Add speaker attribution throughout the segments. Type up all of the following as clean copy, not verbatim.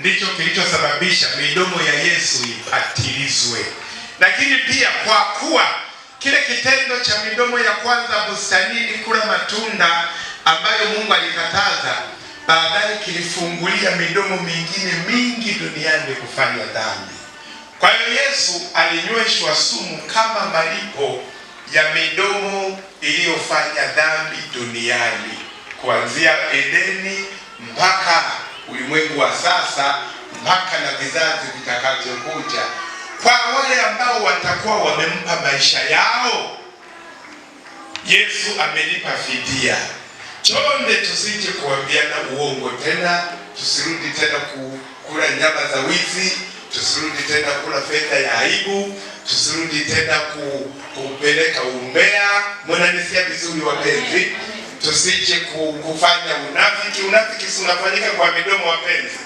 Speaker 1: ndicho kilichosababisha midomo ya Yesu ipatilizwe. Lakini pia kwa kuwa kile kitendo cha midomo ya kwanza bustanini kula matunda ambayo Mungu alikataza, baadaye kilifungulia midomo mingine mingi duniani kufanya dhambi. Kwa hiyo Yesu alinyweshwa sumu kama malipo ya midomo iliyofanya dhambi duniani, kuanzia Edeni mpaka ulimwengu wa sasa, mpaka na vizazi vitakavyokuja. Kwa wale ambao watakuwa wamempa maisha yao, Yesu amelipa fidia. Chonde tusije kuambiana uongo tena, tusirudi tena kula nyama za wizi, tusirudi tena kula fedha ya aibu, tusirudi tena kupeleka umbea. Mnanisikia vizuri wapenzi? Tusije kufanya unafiki. Unafiki si unafanyika kwa midomo wapenzi.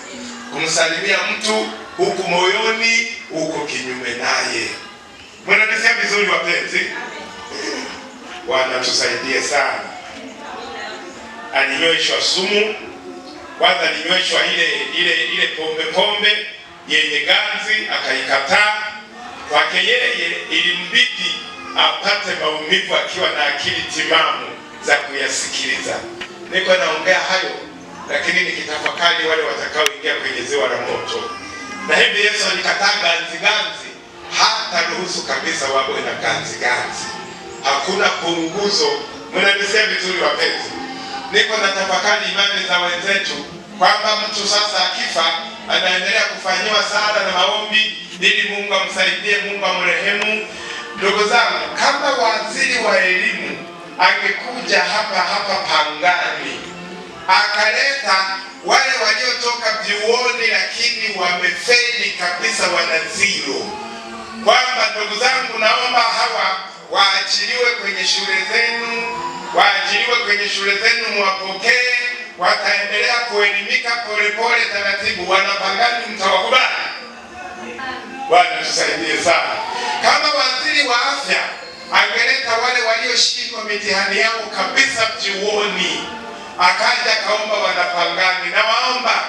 Speaker 1: Kumsalimia mtu huku moyoni uko kinyume naye. Mnanisikia vizuri wapenzi? Bwana tusaidie sana. Alinyweshwa sumu. Kwanza alinyweshwa ile pombe yenye ganzi, akaikataa. Kwake yeye ilimbidi apate maumivu akiwa na akili timamu za kuyasikiliza. Niko naongea hayo, lakini nikitafakari wale watakaoingia kwenye ziwa la moto. Na hivi Yesu alikataa ganzi, hata ruhusu kabisa wawe na ganzi. Hakuna punguzo. Mnanisikia vizuri wapenzi? Niko na tafakari imani za wenzetu kwamba mtu sasa akifa anaendelea kufanyiwa sala na maombi ili Mungu amsaidie, Mungu amrehemu. Ndugu zangu, kama waziri wa elimu angekuja hapa Pangani akaleta wale waliotoka vyuoni lakini wamefeli kabisa, wana zero, kwamba ndugu zangu, naomba hawa waachiliwe kwenye shule zenu, mwapokee, wataendelea kuelimika polepole taratibu. Wanapangani mtawakubali? Bwana tusaidie sana. Kama waziri wa afya angeleta wale walioshindwa mitihani yao kabisa vyuoni, akaja kaomba Wanapangani, na waomba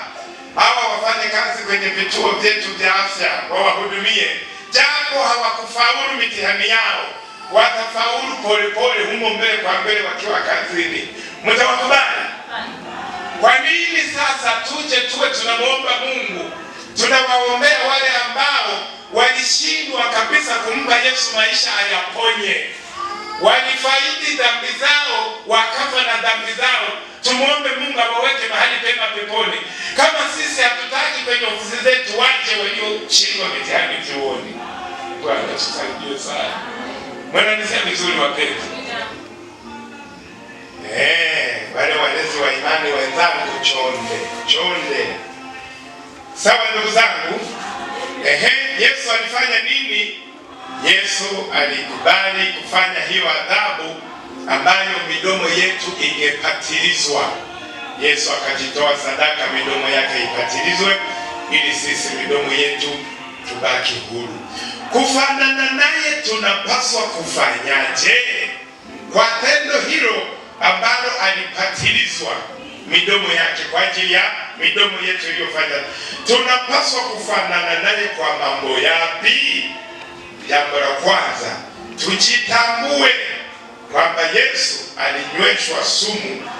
Speaker 1: hawa wafanye kazi kwenye vituo vyetu vya afya, wawahudumie, japo hawakufaulu mitihani yao, watafaulu polepole humo mbele kwa mbele wakiwa kazini. Mtawakubali? Kwa nini sasa tuwe tunamwomba Mungu, tunawaombea wale ambao walishindwa kabisa kumpa Yesu maisha ayaponye, walifaidi dhambi zao, wakafa na dhambi zao? Tumuombe Mungu awaweke mahali pema peponi. Kama sisi hatutaki kwenye ofisi zetu waje walioshindwa mitihani vyuoni. Bwana tusaidie sana. Mwananisia vizuri wapenzi? Wale walezi wa imani wenzangu, chonde. Sawa ndugu zangu? Yesu alifanya nini? Yesu alikubali kufanya hiyo adhabu ambayo midomo yetu ingepatilizwa. Yesu akajitoa sadaka, midomo yake ipatilizwe ili sisi midomo yetu tubaki huru. Kufanana naye tunapaswa kufanyaje? Kwa tendo hilo ambalo alipatilizwa midomo yake kwa ajili ya midomo yetu iliyofanya, tunapaswa kufanana naye kwa mambo yapi? Jambo la kwanza, tujitambue kwamba Yesu alinyweshwa sumu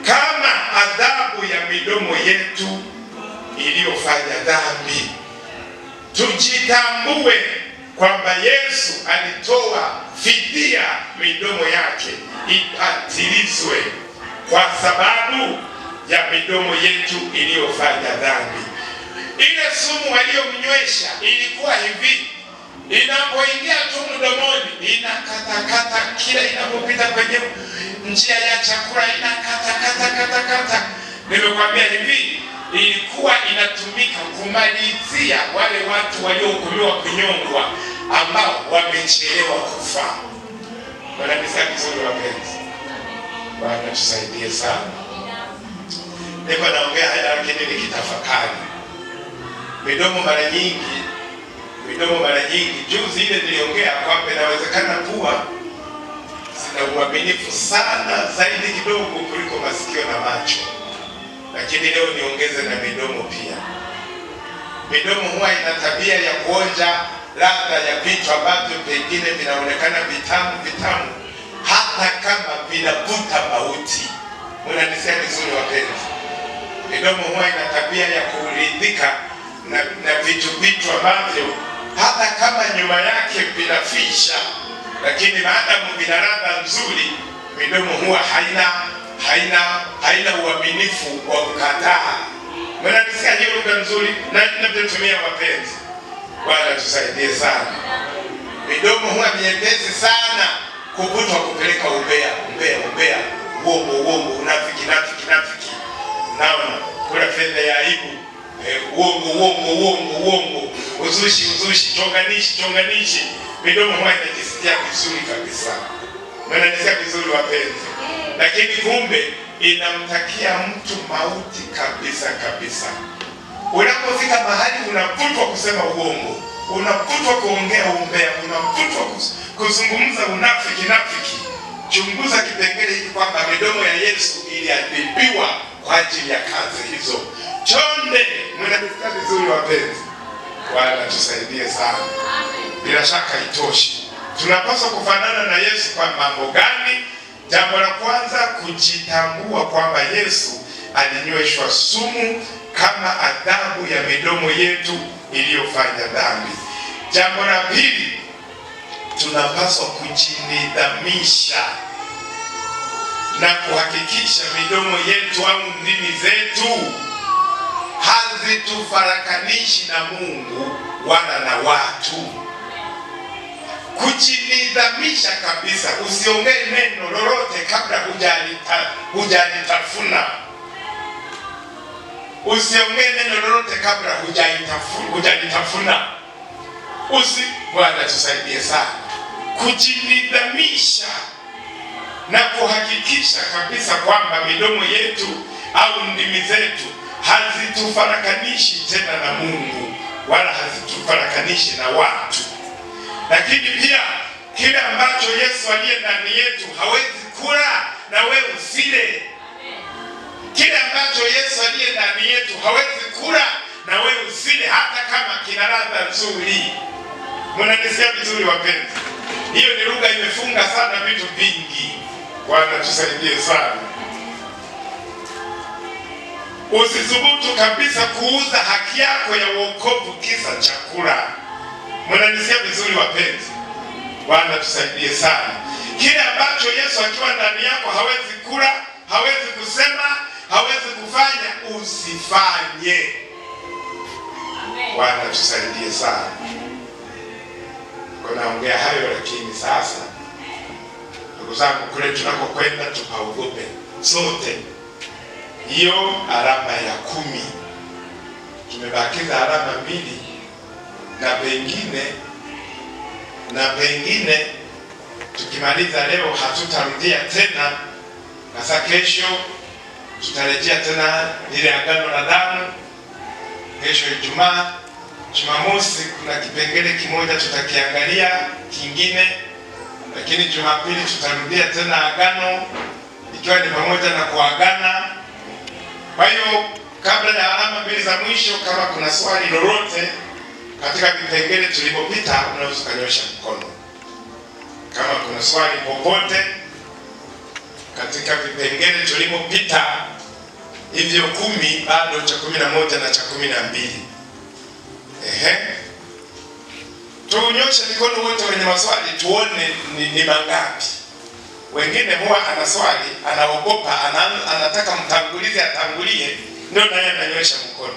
Speaker 1: kama adhabu ya midomo yetu iliyofanya dhambi. Tujitambue kwamba Yesu alitoa fidia, midomo yake ipatilizwe kwa sababu ya midomo yetu iliyofanya dhambi. Ile sumu aliyomnywesha ilikuwa hivi: inapoingia tu mdomoni inakatakata, kila inapopita kwenye njia ya chakula inakatakata. Nimekwambia hivi, ilikuwa inatumika kumalizia wale watu waliohukumiwa kunyongwa ambao wamechelewa kufa. Bwana vizuri wapenzi. Bwana tusaidie sana. Niko naongea haya lakini nikitafakari. Midomo mara nyingi juzi ile niliongea kwamba inawezekana kuwa zina uaminifu sana zaidi kidogo kuliko masikio na macho. Lakini leo niongeze na midomo pia. Midomo huwa ina tabia ya kuonja ladha ya vitu ambavyo pengine vinaonekana vitamu vitamu, hata kama vinavuta mauti. Mnanisikia vizuri wapenzi? Midomo huwa ina tabia ya kuridhika na vitu ambavyo hata kama nyuma yake vinafisha, lakini maadamu vina ladha nzuri, midomo huwa haina uaminifu wa kukataa. Mnanisikia hiyo lugha nzuri na tunavyotumia wapenzi? Bwana tusaidie sana. Midomo huwa nyepesi sana kuvutwa kupeleka umbea, uongo, unafiki. Naona kula fedha ya aibu, uongo, uzushi, chonganishi. Midomo huwa inajisikia vizuri kabisa. Mnanisikia vizuri wapenzi? Lakini kumbe inamtakia mtu mauti kabisa. Unapofika mahali unavutwa kusema uongo, unavutwa kuongea umbea, unavutwa kuzungumza unafiki. Chunguza kipengele hiki kwamba midomo ya Yesu iliadhibiwa kwa ajili ya kazi hizo. Chonde, mnanisikia vizuri wapenzi? Bwana tusaidie sana. Bila shaka itoshi. Tunapaswa kufanana na Yesu kwa mambo gani? Jambo la kwanza, kujitambua kwamba Yesu alinyweshwa sumu kama adhabu ya midomo yetu iliyofanya dhambi. Jambo la pili, tunapaswa kujinidhamisha na kuhakikisha midomo yetu au ndimi zetu hazitufarakanishi na Mungu wala na watu. Kujinidhamisha kabisa, usiongee neno lolote kabla hujalitafuna. Usiongee neno lolote kabla hujalitafuna. Bwana tusaidie sana. Kujinidhamisha na kuhakikisha kabisa kwamba midomo yetu au ndimi zetu hazitufarakanishi tena na Mungu wala hazitufarakanishi na watu. Lakini pia kile ambacho Yesu aliye ndani yetu hawezi kula na wewe usile. Kile ambacho Yesu aliye ndani yetu hawezi kula na wewe usile, hata kama kina ladha nzuri. Mnanisikia vizuri wapenzi? Hiyo ni lugha imefunga sana vitu vingi. Bwana tusaidie sana. Usithubutu kabisa kuuza haki yako ya wokovu kisa chakula. Mnanisikia vizuri wapenzi? Bwana tusaidie sana. Kile ambacho Yesu akiwa ndani yako hawezi kula, hawezi kusema, hawezi kufanya, usifanye. Bwana tusaidie sana. Naongea hayo, lakini sasa ndugu zangu, kule tunakokwenda tupaogope sote. Hiyo alama ya 10 tumebakiza alama 2, na pengine tukimaliza leo hatutarudia tena. Sasa kesho tutarejea tena ile agano la damu. Kesho Ijumaa, Jumamosi kuna kipengele kimoja tutakiangalia kingine, lakini Jumapili tutarudia tena agano, ikiwa ni pamoja na kuagana. Kwa hiyo kabla ya alama 2 za mwisho, kama kuna swali lolote katika vipengele tulipopita, unaweza kunyosha mkono. Kama kuna swali popote katika vipengele tulipopita hivyo 10, bado cha 11 na cha 12. Tunyoshe mikono wote wenye maswali tuone ni mangapi. Wengine huwa ana swali, anaogopa, anataka mtangulizi atangulie, ndio naye ananyosha mkono.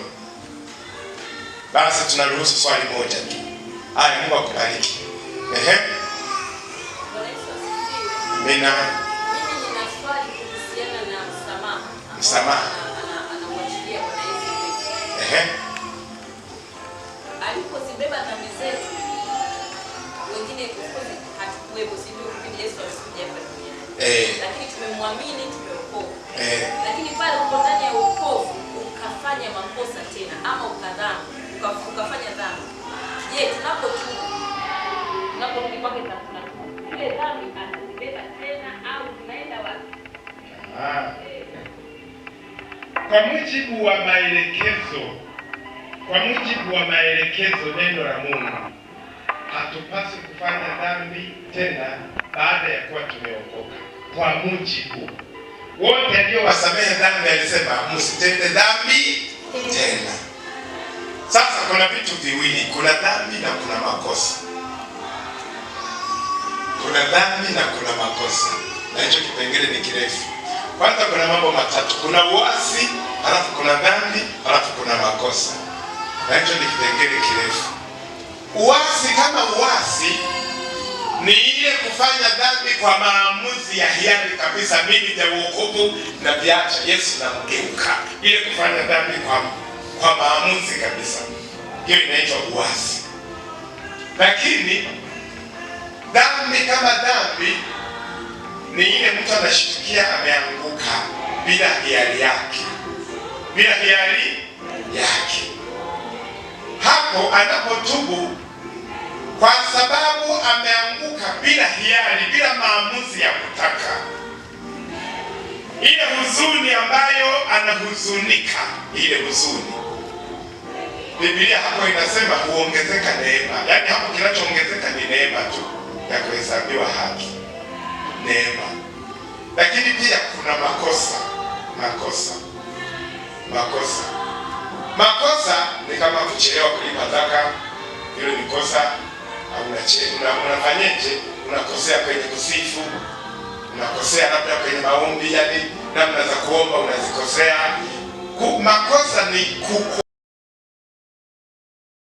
Speaker 1: Basi tunaruhusu swali moja tu. Haya, Mungu akubariki. Mimi nina swali kuhusiana na msamaha. Anamwachilia Bwana Yesu. Alipozibeba dhambi zetu, wengine hatukuwepo, si ndio? Kipindi Yesu alikuja hapa duniani. Lakini tumemwamini, tumeokoka. Lakini pale uko ndani ya wokovu ukafanya makosa tena ama ukafanya dhambi. Je, tunaporudi kwake tunakuna ile dhambi anazibeba tena au tunaenda wapi? Kwa mujibu wa maelekezo Kwa mujibu wa maelekezo neno la Mungu, hatupaswi kufanya dhambi tena baada ya kuwa tumeokoka. Kwa mujibu wote aliowasamehe dhambi alisema msitende dhambi tena. Sasa kuna vitu viwili, kuna dhambi na kuna makosa. Kuna dhambi na kuna makosa, na hicho kipengele ni kirefu. Kwanza kuna mambo matatu, kuna uasi, halafu kuna dhambi, halafu kuna makosa, na hicho ni kipengele kirefu. Uasi kama uasi ni ile kufanya dhambi kwa maamuzi ya hiari kabisa, mimi nitauokovu na viacha Yesu na mgeuka. Ile kufanya dhambi kwa maamuzi kabisa, hiyo inaitwa uasi. Lakini dhambi kama dhambi ni ile mtu anashtukia ameanguka bila hiari yake, bila hiari yake. Hapo anapotubu kwa sababu ameanguka bila hiari, bila maamuzi ya kutaka, ile huzuni ambayo anahuzunika, ile huzuni, Biblia hapo inasema huongezeka neema. Yaani hapo kinachoongezeka ni neema tu ya kuhesabiwa haki, neema. Lakini pia kuna makosa. Makosa ni kama kuchelewa kulipa zaka, hilo ni kosa. Unafanyeje? Unakosea kwenye kusifu, unakosea labda kwenye maombi, yani namna za kuomba unazikosea. Makosa ni